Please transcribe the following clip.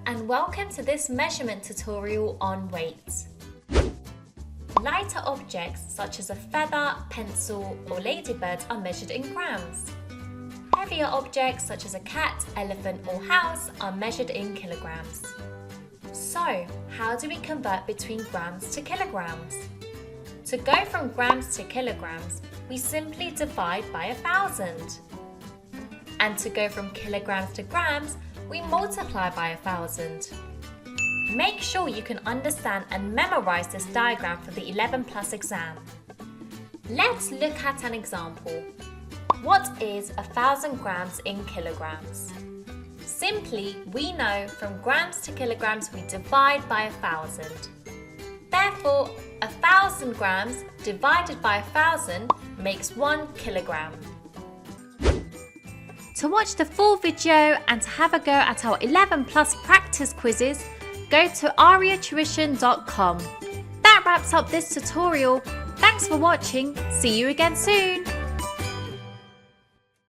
and welcome to this measurement tutorial on weight. Lighter objects such as a feather, pencil or ladybird are measured in grams. Heavier objects such as a cat, elephant or house are measured in kilograms. So, how do we convert between grams to kilograms? To go from grams to kilograms, we simply divide by 1,000. And to go from kilograms to grams, we multiply by 1,000. Make sure you can understand and memorize this diagram for the 11 Plus exam. Let's look at an example. What is 1,000 grams in kilograms? Simply, we know from grams to kilograms we divide by 1,000. Therefore, 1,000 grams divided by 1,000 makes 1 kilogram. To watch the full video and to have a go at our 11 Plus practice quizzes, go to ariatuition.com. That wraps up this tutorial. Thanks for watching. See you again soon.